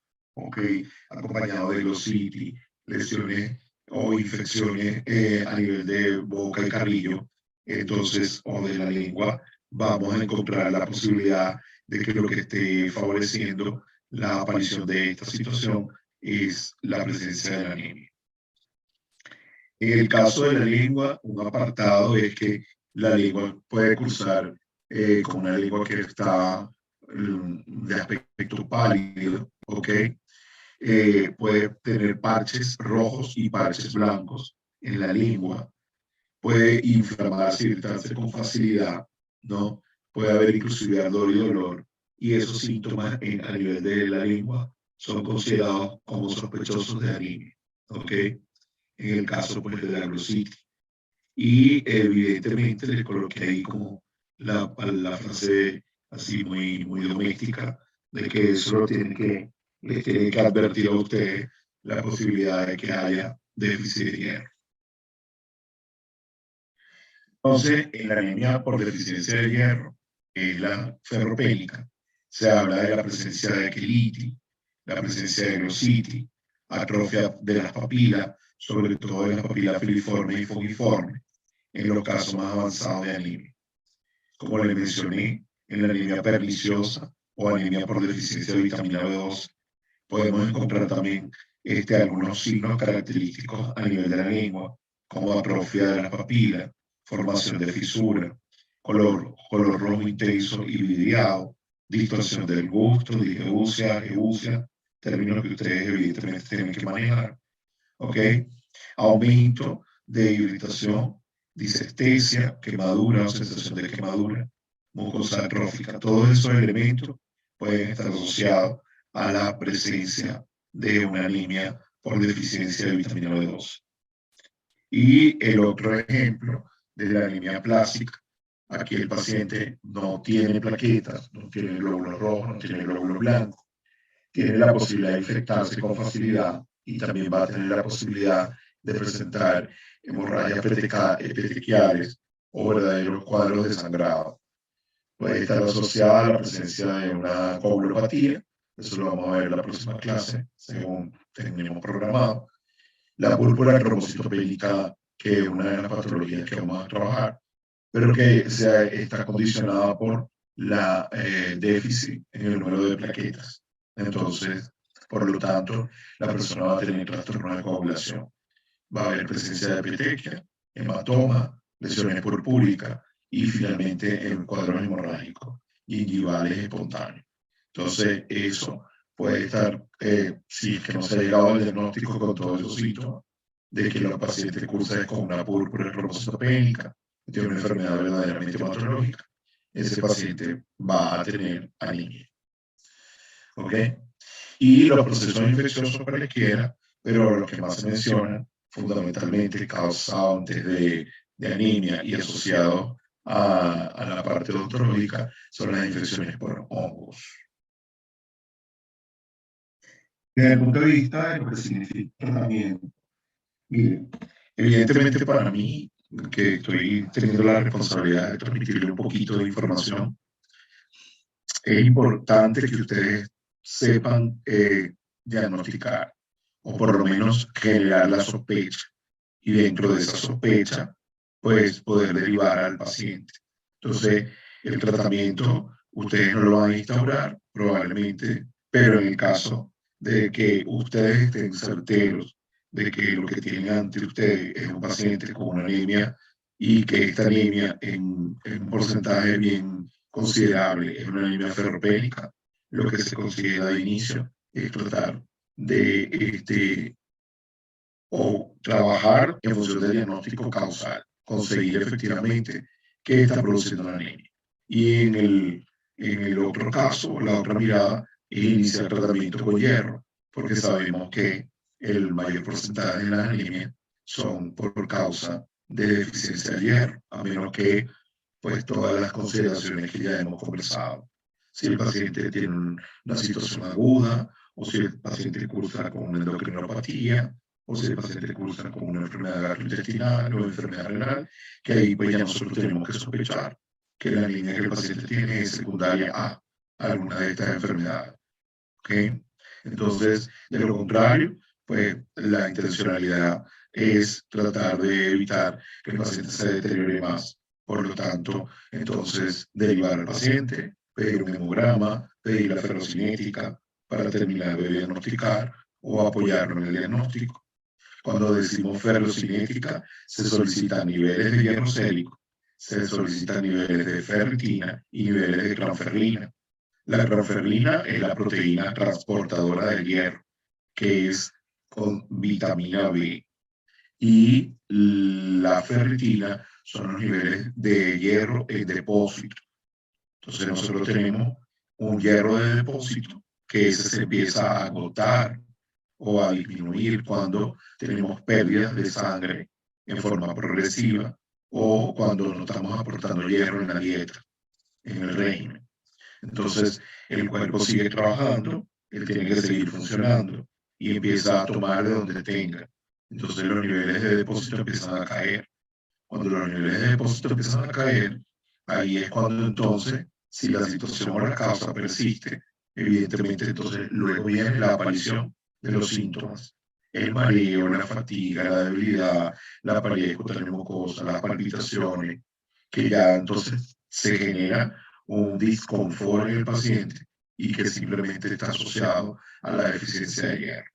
acompañado de glositis, lesiones o infecciones a nivel de boca y carrillo, entonces, o de la lengua, vamos a encontrar la posibilidad de que lo que esté favoreciendo la aparición de esta situación es la presencia de la anemia. En el caso de la lengua, un apartado es que la lengua puede cursar con una lengua que está de aspecto pálido, ¿ok? Puede tener parches rojos y parches blancos en la lengua, puede inflamarse y irritarse con facilidad, ¿no? Puede haber inclusive ardor y dolor, y esos síntomas a nivel de la lengua son considerados como sospechosos de anemia, ¿ok? En el caso pues, de la glositis. Y evidentemente les coloqué ahí como la frase así muy doméstica de que eso les tiene que advertir a ustedes la posibilidad de que haya déficit de hierro. Entonces, en la anemia por deficiencia de hierro, que es la ferropénica, se habla de la presencia de quelitis, la presencia de glositis, atrofia de las papilas, sobre todo de las papilas filiformes y fungiformes, en los casos más avanzados de anemia. Como les mencioné, en la anemia perniciosa o anemia por deficiencia de vitamina B12, podemos encontrar también algunos signos característicos a nivel de la lengua, como atrofia de las papilas, formación de fisura, color rojo intenso y vidriado, distorsión del gusto, digeusia, eusia, términos que ustedes evidentemente tienen que manejar, ¿ok? Aumento de irritación, disestesia, quemadura o sensación de quemadura, mucosa atrófica. Todos esos elementos pueden estar asociados a la presencia de una anemia por deficiencia de vitamina B12. Y el otro ejemplo de la anemia plástica, aquí el paciente no tiene plaquetas, no tiene glóbulos rojos, no tiene glóbulos blancos, tiene la posibilidad de infectarse con facilidad y también va a tener la posibilidad de presentar hemorragias petequiales o verdaderos cuadros de sangrado. Puede estar asociada a la presencia de una coagulopatía, eso lo vamos a ver en la próxima clase, según tenemos programado. La púrpura trombocitopénica, que es una de las patologías que vamos a trabajar, pero que está condicionada por la déficit en el número de plaquetas. Entonces, por lo tanto, la persona va a tener trastorno de coagulación. Va a haber presencia de petequia, hematoma, lesiones purpúricas y finalmente en cuadros hemorrágicos gingivales espontáneos. Entonces, eso puede estar, si es que no se ha llegado al diagnóstico con todos esos síntomas, de que la paciente cursa con una púrpura trombocitopénica, tiene una enfermedad verdaderamente hematológica, ese paciente va a tener anemia. ¿Ok? Y los procesos infecciosos cualesquiera, pero los que más se mencionan, fundamentalmente causantes de anemia y asociados a la parte odontológica, son las infecciones por hongos. Desde el punto de vista de lo que significa tratamiento, mire, evidentemente para mí, que estoy teniendo la responsabilidad de transmitirle un poquito de información, es importante que ustedes sepan diagnosticar o por lo menos generar la sospecha y dentro de esa sospecha pues poder derivar al paciente. Entonces el tratamiento ustedes no lo van a instaurar probablemente, pero en el caso de que ustedes estén certeros de que lo que tienen ante ustedes es un paciente con una anemia y que esta anemia en un porcentaje bien considerable es una anemia ferropénica, lo que se considera de inicio es tratar de o trabajar en función del diagnóstico causal, conseguir efectivamente qué está produciendo la anemia. Y en el otro caso, la otra mirada es iniciar tratamiento con hierro, porque sabemos que el mayor porcentaje de las anemias son por causa de deficiencia de hierro, a menos que pues todas las consideraciones que ya hemos conversado. Si el paciente tiene una situación aguda, o si el paciente cursa con una endocrinopatía, o si el paciente cursa con una enfermedad gastrointestinal o enfermedad renal, que ahí pues ya nosotros tenemos que sospechar que la anemia que el paciente tiene es secundaria a alguna de estas enfermedades. ¿Okay? Entonces, de lo contrario, pues la intencionalidad es tratar de evitar que el paciente se deteriore más. Por lo tanto, entonces, derivar al paciente, pedir un hemograma, pedir la ferrocinética para terminar de diagnosticar o apoyarlo en el diagnóstico. Cuando decimos ferrocinética, se solicitan niveles de hierro célico, se solicitan niveles de ferritina y niveles de clanferrina. La clanferrina es la proteína transportadora del hierro, que es con vitamina B. Y la ferritina son los niveles de hierro en depósito. Entonces nosotros tenemos un hierro de depósito que ese se empieza a agotar o a disminuir cuando tenemos pérdidas de sangre en forma progresiva o cuando no estamos aportando hierro en la dieta, en el régimen. Entonces, el cuerpo sigue trabajando, él tiene que seguir funcionando y empieza a tomar de donde tenga. Entonces, los niveles de depósito empiezan a caer. Cuando los niveles de depósito empiezan a caer, ahí es cuando entonces, si la situación o la causa persiste, evidentemente entonces luego viene la aparición de los síntomas. El mareo, la fatiga, la debilidad, la pared cutánea mucosa, las palpitaciones, que ya entonces se genera un disconfort en el paciente y que simplemente está asociado a la deficiencia de hierro.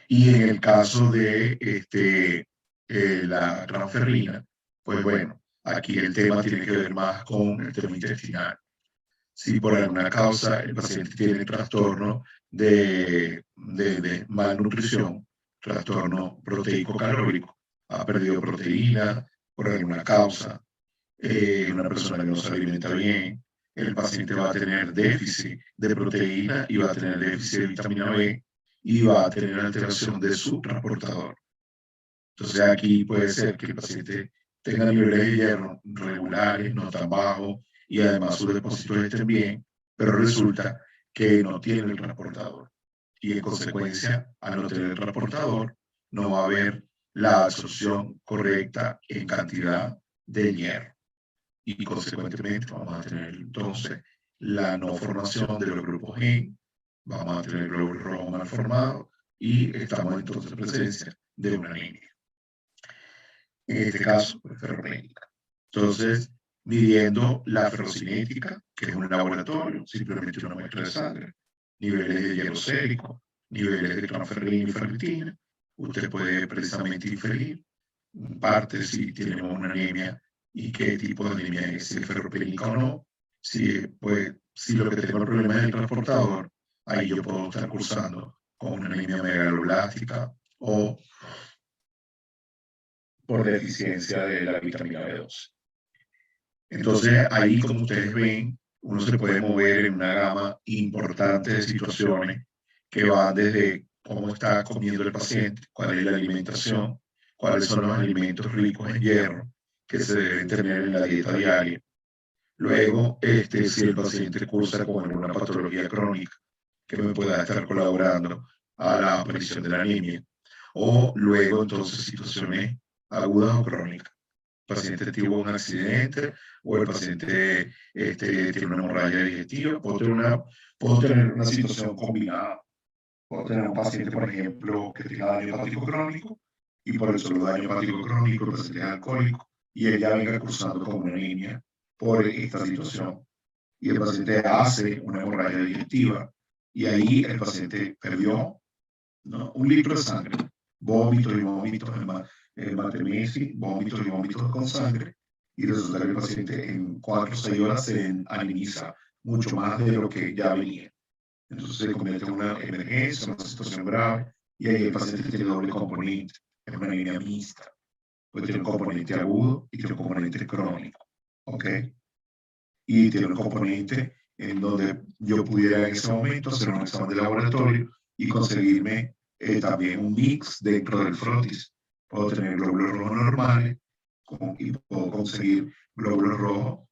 Y en el caso de la clanferrina, pues bueno, aquí el tema tiene que ver más con el tema intestinal. Si por alguna causa el paciente tiene trastorno de malnutrición, trastorno proteico-calórico, ha perdido proteína por alguna causa, una persona que no se alimenta bien, el paciente va a tener déficit de proteína y va a tener déficit de vitamina B y va a tener alteración de su transportador. Entonces aquí puede ser que el paciente tenga niveles de hierro regulares, no tan bajos, y además sus depósitos estén bien, pero resulta que no tiene el transportador. Y en consecuencia, al no tener el transportador, no va a haber la absorción correcta en cantidad de hierro. Y consecuentemente vamos a tener entonces la no formación de los grupos G, vamos a tener el glóbulo rojo mal formado y estamos entonces en presencia de una anemia. En este caso, pues, ferropénica. Entonces, midiendo la ferrocinética, que es un laboratorio, simplemente una muestra de sangre, niveles de hierro cérico, niveles de clanferrina y ferritina, usted puede precisamente inferir parte si tenemos una anemia y qué tipo de anemia es, si es ferropénica o no, si pues si lo que tengo el problema es el transportador, ahí yo puedo estar cursando con una anemia megaloblástica o por deficiencia de la vitamina B12. Entonces, ahí, como ustedes ven, uno se puede mover en una gama importante de situaciones que van desde cómo está comiendo el paciente, cuál es la alimentación, cuáles son los alimentos ricos en hierro que se deben tener en la dieta diaria. Luego, si el paciente cursa con alguna patología crónica que me pueda estar colaborando a la aparición de la anemia. O luego, entonces, situaciones agudas o crónicas. El paciente tuvo un accidente o el paciente tiene una hemorragia digestiva. Puedo tener una situación combinada. Puedo tener un paciente, por ejemplo, que tenga daño hepático crónico y por el solo daño hepático crónico el paciente es alcohólico y él ya venga cursando con una anemia por esta situación. Y el paciente hace una hemorragia digestiva y ahí el paciente perdió, ¿no?, 1 litro de sangre, vómitos y vómitos, hematemisis, vómitos y vómitos con sangre, y resulta que el paciente en 4 o 6 horas se anemiza mucho más de lo que ya venía. Entonces se convierte en una emergencia, una situación grave, y ahí el paciente tiene doble componente, es una anemia mixta. Puede tener un componente agudo y tiene un componente crónico, ¿ok? Y tiene un componente en donde yo pudiera en ese momento hacer un examen de laboratorio y conseguirme también un mix dentro del frotis. Puedo tener glóbulos rojos normales y puedo conseguir glóbulos rojos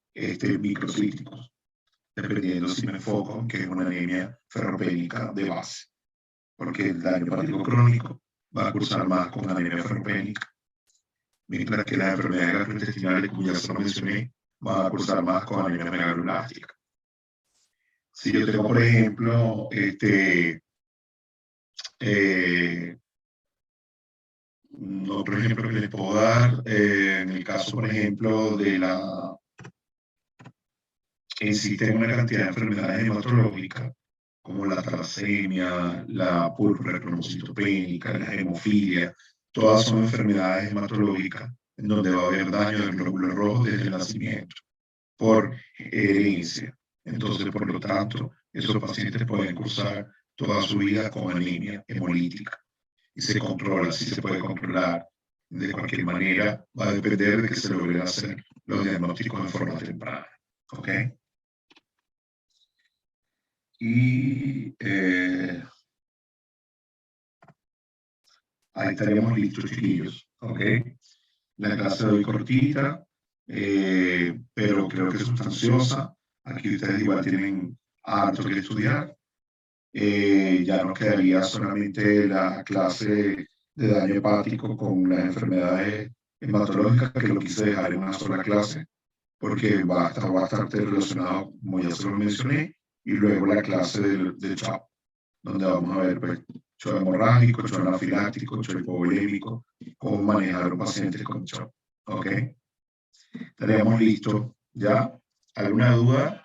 microcíticos, dependiendo si me enfoco en que es una anemia ferropénica de base, porque el daño hepático crónico va a cursar más con anemia ferropénica, mientras que las enfermedades gastrointestinales, como ya se lo mencioné, van a cursar más con anemia megaloblástica. Si yo tengo, por ejemplo, otro ejemplo que les puedo dar, en el caso, por ejemplo, de existen una cantidad de enfermedades hematológicas, como la talasemia, la púrpura cromocitopénica, la hemofilia, todas son enfermedades hematológicas en donde va a haber daño del glóbulo rojo desde el nacimiento, por herencia. Entonces, por lo tanto, esos pacientes pueden cursar toda su vida con anemia hemolítica. Y se controla, si se puede controlar de cualquier manera, va a depender de que se logren hacer los diagnósticos en forma temprana. ¿Ok? Y ahí estaríamos listos, chiquillos. ¿Ok? La clase de hoy cortita, pero creo que es sustanciosa. Aquí ustedes igual tienen harto que estudiar. Ya nos quedaría solamente la clase de daño hepático con las enfermedades hematológicas, que lo quise dejar en una sola clase, porque va a estar bastante relacionado, como ya se lo mencioné, y luego la clase del CHAP, donde vamos a ver pues, choque hemorrágico, choque anafiláctico, choque hipovolémico, cómo manejar un paciente con CHAP. ¿Ok? Estaríamos listos ya. ¿Alguna duda?